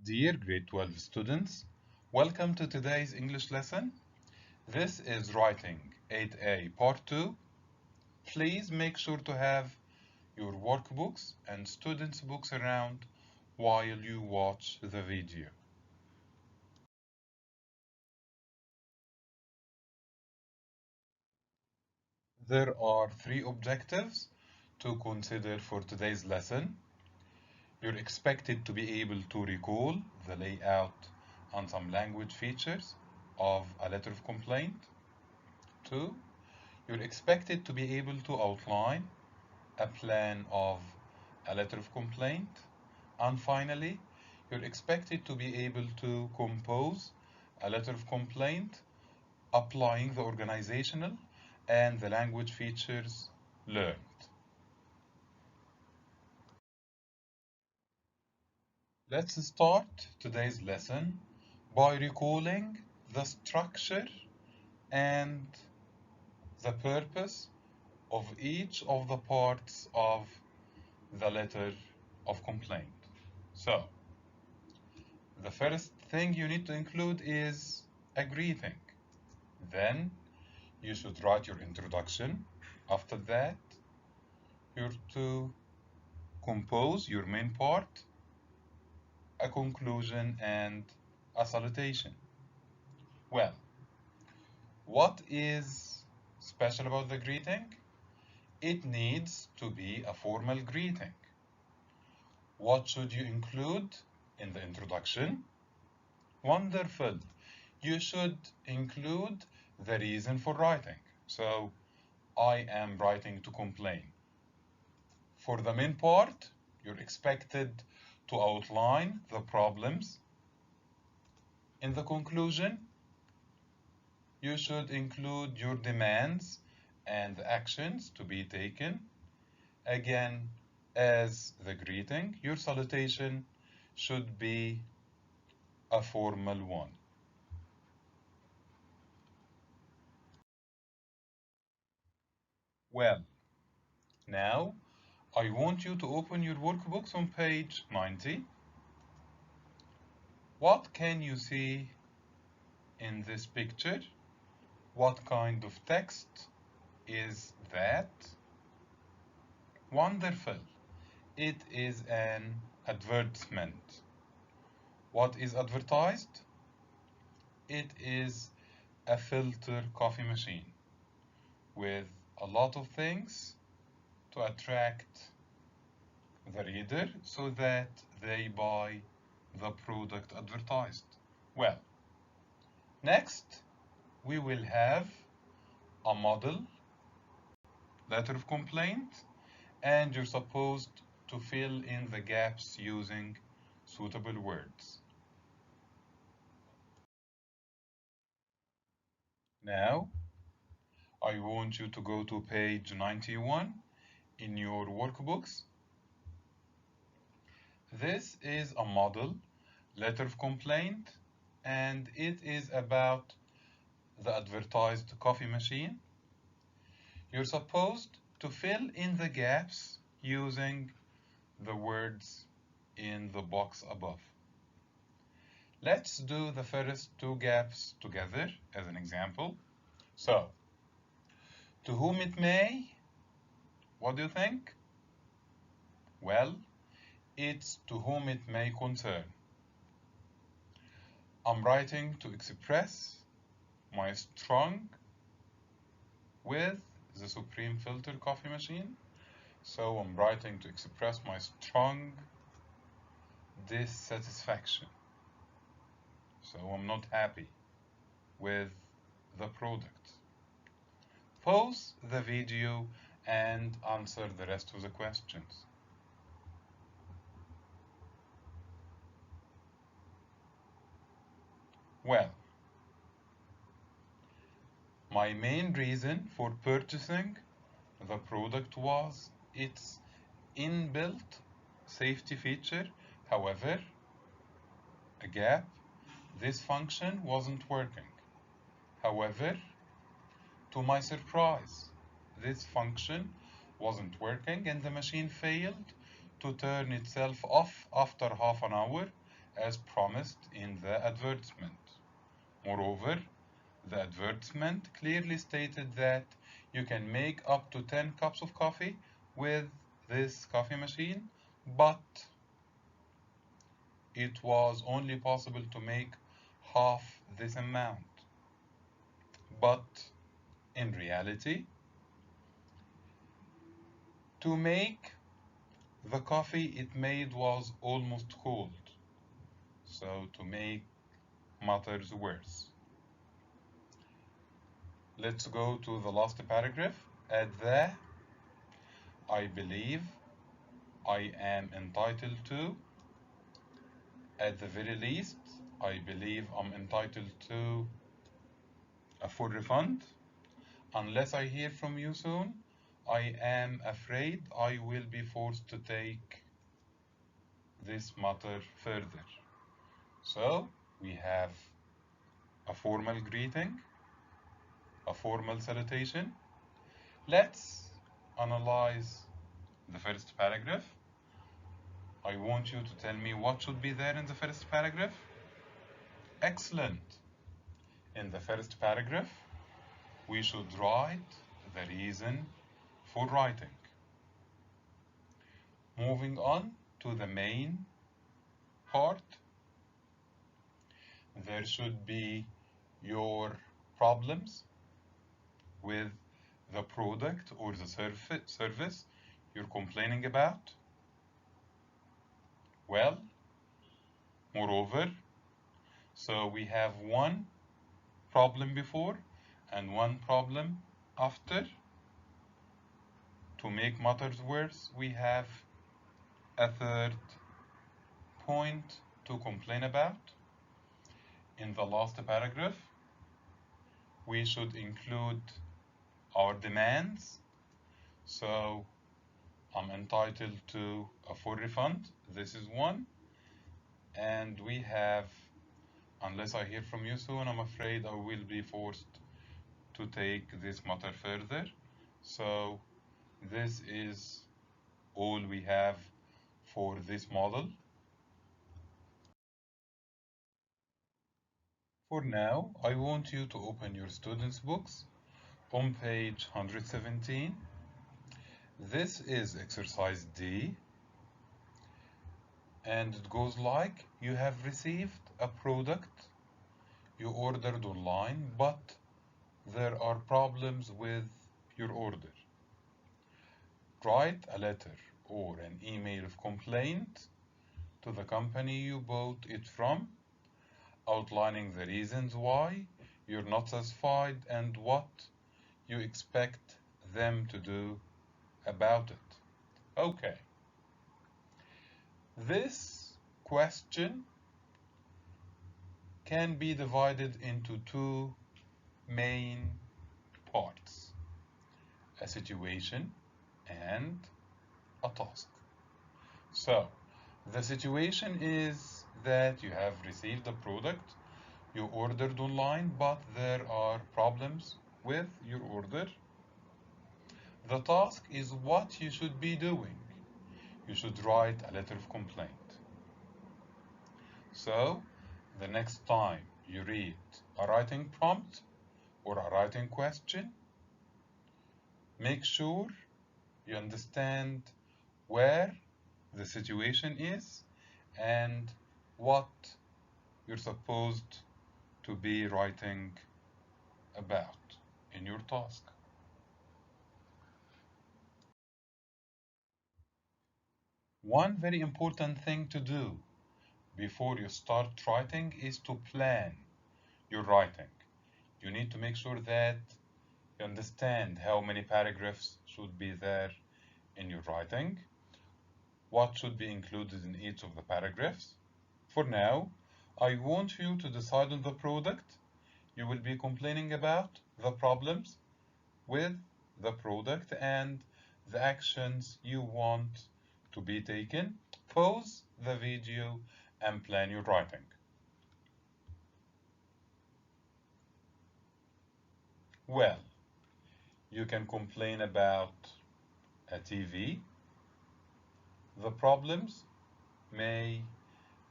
Dear grade 12 students, welcome to today's English lesson. This is Writing 8A Part 2. Please make sure to have your workbooks and students' books around while you watch the video. There are three objectives to consider for today's lesson. You're expected to be able to recall the layout and some language features of a letter of complaint. 2. You're expected to be able to outline a plan of a letter of complaint. And finally, you're expected to be able to compose a letter of complaint applying the organizational and the language features learned. Let's start today's lesson by recalling the structure and the purpose of each of the parts of the letter of complaint. So, the first thing you need to include is a greeting. Then you should write your introduction. After that, you're to compose your main part, a conclusion, and a salutation. Well, what is special about the greeting? It needs to be a formal greeting. What should you include in the introduction? Wonderful. You should include the reason for writing. So, I am writing to complain. For the main part, you're expected to outline the problems. In the conclusion, you should include your demands and the actions to be taken. Again, as the greeting, your salutation should be a formal one. Well, now I want you to open your workbooks on page 90. What can you see in this picture? What kind of text is that? Wonderful. It is an advertisement. What is advertised? It is a filter coffee machine with a lot of things to attract the reader so that they buy the product advertised. Well, next we will have a model letter of complaint, and you're supposed to fill in the gaps using suitable words. Now, I want you to go to page 91 in your workbooks. This is a model letter of complaint, and it is about the advertised coffee machine. You're supposed to fill in the gaps using the words in the box above. Let's do the first two gaps together as an example. So, to whom it may, what do you think? Well, it's to whom it may concern. I'm writing to express my strong with the Supreme Filter coffee machine. So I'm writing to express my strong dissatisfaction. So I'm not happy with the product. Pause the video and answer the rest of the questions. Well, my main reason for purchasing the product was its inbuilt safety feature. However, a gap, this function wasn't working. However, to my surprise, this function wasn't working and the machine failed to turn itself off after half an hour as promised in the advertisement. Moreover, the advertisement clearly stated that you can make up to 10 cups of coffee with this coffee machine, but it was only possible to make half this amount. But in reality, to make the coffee it made was almost cold. So to make matters worse. Let's go to the last paragraph. At the I believe I am entitled to. At the very least, I believe I'm entitled to a full refund. Unless I hear from you soon, I am afraid I will be forced to take this matter further. So we have a formal greeting, a formal salutation. Let's analyze the first paragraph. I want you to tell me what should be there in the first paragraph. Excellent. In the first paragraph, we should write the reason for writing. Moving on to the main part, there should be your problems with the product or the service you're complaining about. Well, moreover, so we have one problem before and one problem after. To make matters worse, we have a third point to complain about. In the last paragraph, we should include our demands. So I'm entitled to a full refund. This is one. And we have, unless I hear from you soon, I'm afraid I will be forced to take this matter further. So this is all we have for this model. For now, I want you to open your students' books on page 117. This is exercise D, and it goes like, you have received a product you ordered online, but there are problems with your order. Write a letter or an email of complaint to the company you bought it from, outlining the reasons why you're not satisfied and what you expect them to do about it. Okay. This question can be divided into two main parts, a situation and a task. So, the situation is that you have received a product you ordered online, but there are problems with your order. The task is what you should be doing. You should write a letter of complaint. So, the next time you read a writing prompt or a writing question, make sure you understand where the situation is and what you're supposed to be writing about in your task. One very important thing to do before you start writing is to plan your writing. You need to make sure that you understand how many paragraphs should be there in your writing, what should be included in each of the paragraphs. For now, I want you to decide on the product you will be complaining about, the problems with the product, and the actions you want to be taken. Pause the video and plan your writing. Well, you can complain about a TV. The problems may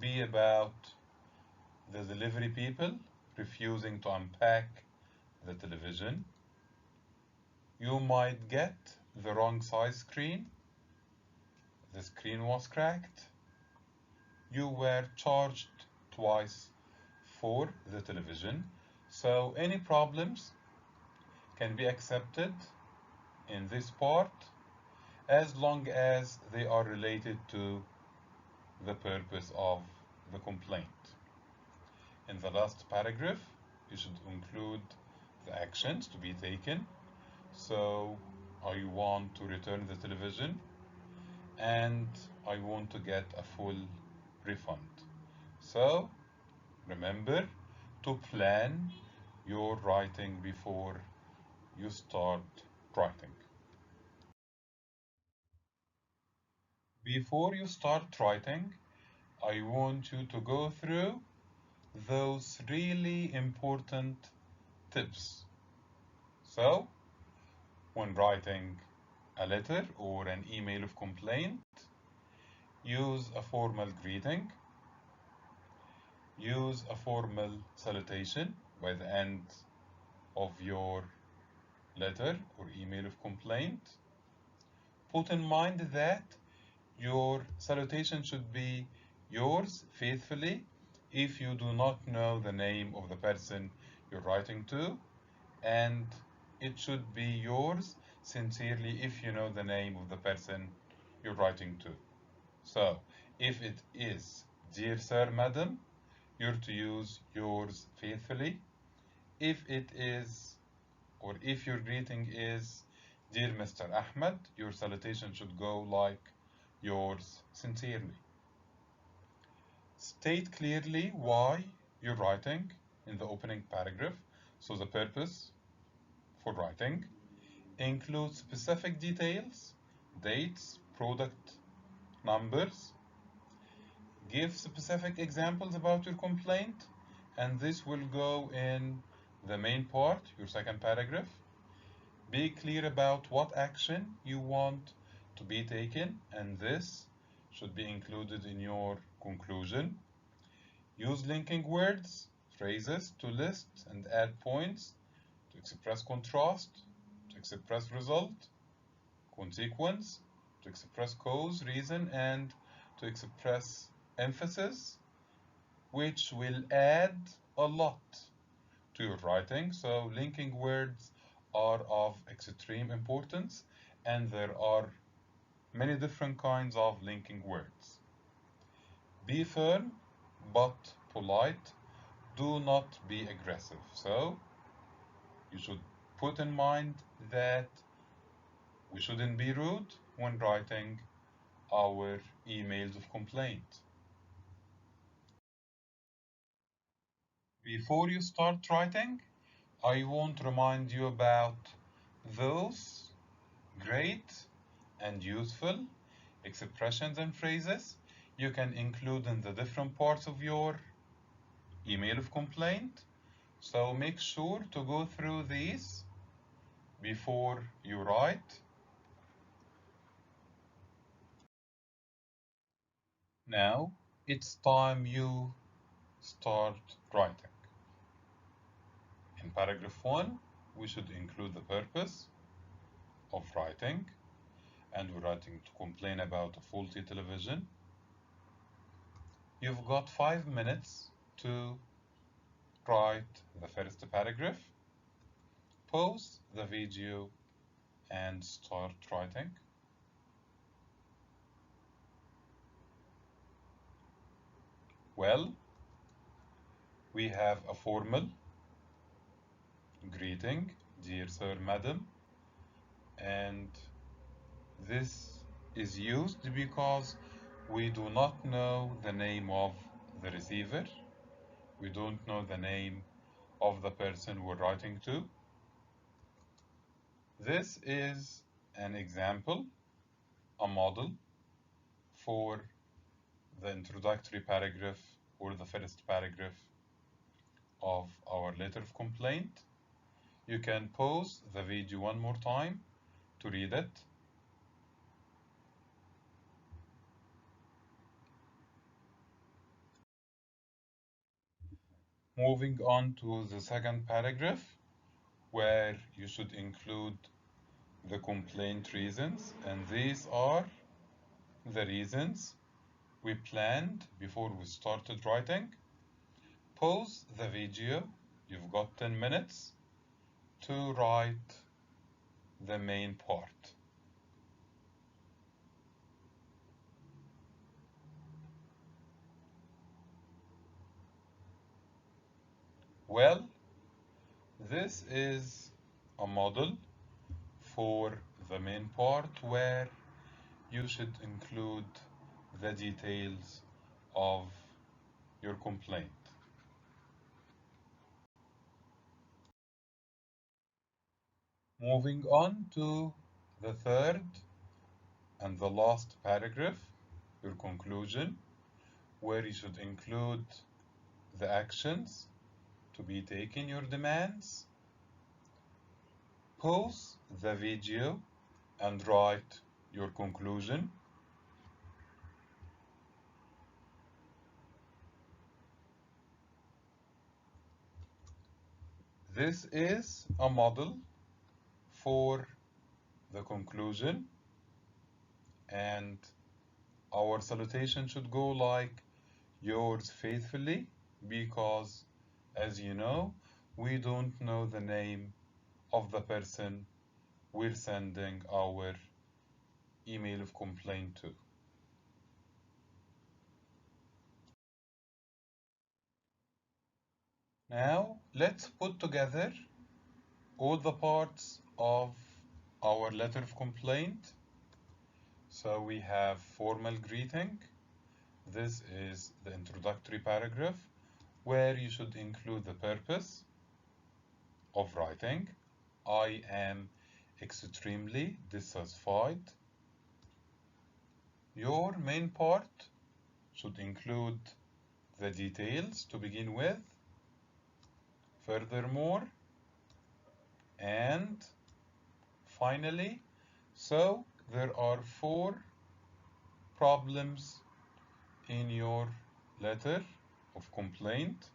be about the delivery people refusing to unpack the television. You might get the wrong size screen. The screen was cracked. You were charged twice for the television. So any problems can be accepted in this part as long as they are related to the purpose of the complaint. In the last paragraph, you should include the actions to be taken. So I want to return the television and I want to get a full refund. So remember to plan your writing before you start writing. Before you start writing, I want you to go through those really important tips. So, when writing a letter or an email of complaint, use a formal greeting, use a formal salutation by the end of your letter or email of complaint. Put in mind that your salutation should be yours faithfully if you do not know the name of the person you're writing to, and it should be yours sincerely if you know the name of the person you're writing to. So, if it is Dear Sir, Madam, you're to use yours faithfully. If it is, or if your greeting is Dear Mr. Ahmed, your salutation should go like yours sincerely. State clearly why you're writing in the opening paragraph. So the purpose for writing includes specific details, dates, product numbers. Give specific examples about your complaint, and this will go in the main part, your second paragraph. Be clear about what action you want to be taken, and this should be included in your conclusion. Use linking words, phrases to list and add points to express contrast, to express result, consequence, to express cause, reason, and to express emphasis, which will add a lot to your writing. So linking words are of extreme importance, and there are many different kinds of linking words. Be firm but polite. Do not be aggressive. So you should put in mind that we shouldn't be rude when writing our emails of complaint. Before you start writing, I want to remind you about those great and useful expressions and phrases you can include in the different parts of your email of complaint. So make sure to go through these before you write. Now it's time you start writing. In paragraph 1, we should include the purpose of writing, and we're writing to complain about a faulty television. You've got 5 minutes to write the first paragraph. Pause the video and start writing. Well, we have a formal greeting, Dear Sir, Madam, and this is used because we do not know the name of the receiver. We don't know the name of the person we're writing to. This is an example, a model for the introductory paragraph or the first paragraph of our letter of complaint. You can pause the video one more time to read it. Moving on to the second paragraph, where you should include the complaint reasons, and these are the reasons we planned before we started writing. Pause the video, you've got 10 minutes to write the main part. Well, this is a model for the main part where you should include the details of your complaint. Moving on to the third and the last paragraph, your conclusion, where you should include the actions to be taken, your demands. Pause the video and write your conclusion. This is a model for the conclusion, and our salutation should go like yours faithfully, because as you know, we don't know the name of the person we're sending our email of complaint to. Now, let's put together all the parts of our letter of complaint. So we have formal greeting. This is the introductory paragraph where you should include the purpose of writing. I am extremely dissatisfied. Your main part should include the details to begin with. Furthermore, and finally, so there are 4 problems in your letter of complaint.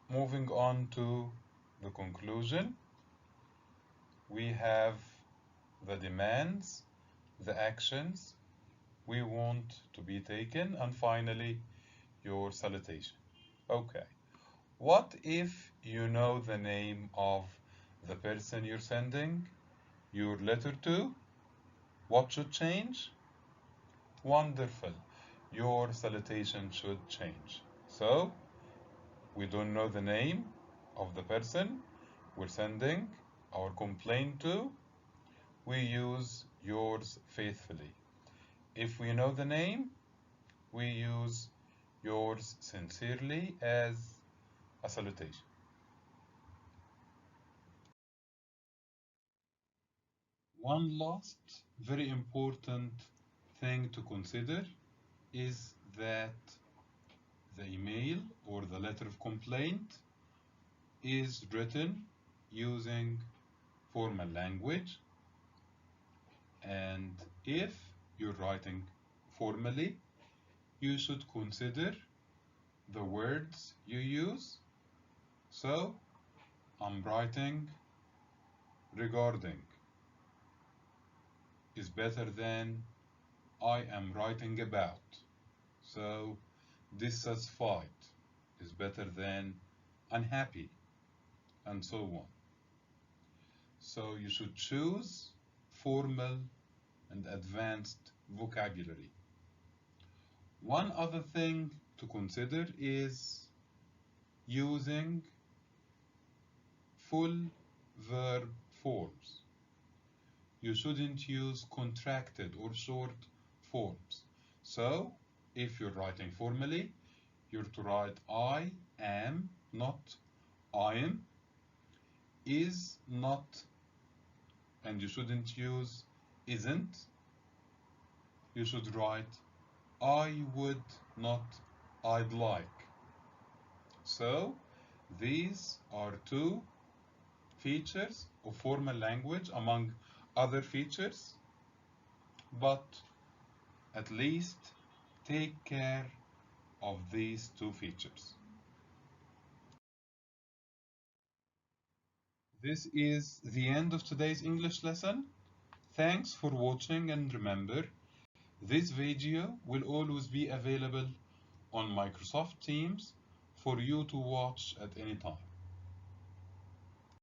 Moving on to the conclusion, we have the demands, the actions we want to be taken, and finally, your salutation. Okay, what if you know the name of the person you're sending your letter to? What should change? Wonderful. Your salutation should change. So, we don't know the name of the person we're sending our complaint to. We use yours faithfully. If we know the name, we use yours sincerely as a salutation. One last very important thing to consider is that the email or the letter of complaint is written using formal language, and if you're writing formally, you should consider the words you use. So I'm writing regarding is better than I am writing about. So dissatisfied is better than unhappy, and so on. So you should choose formal and advanced vocabulary. One other thing to consider is using full verb forms. You shouldn't use contracted or short forms. So, if you're writing formally, you're to write I am, not I am, is not, and you shouldn't use isn't. You should write I would, not I'd like. So, these are 2 features of formal language among other features, but at least take care of these two features. This is the end of today's English lesson. Thanks for watching, and remember, this video will always be available on Microsoft Teams for you to watch at any time.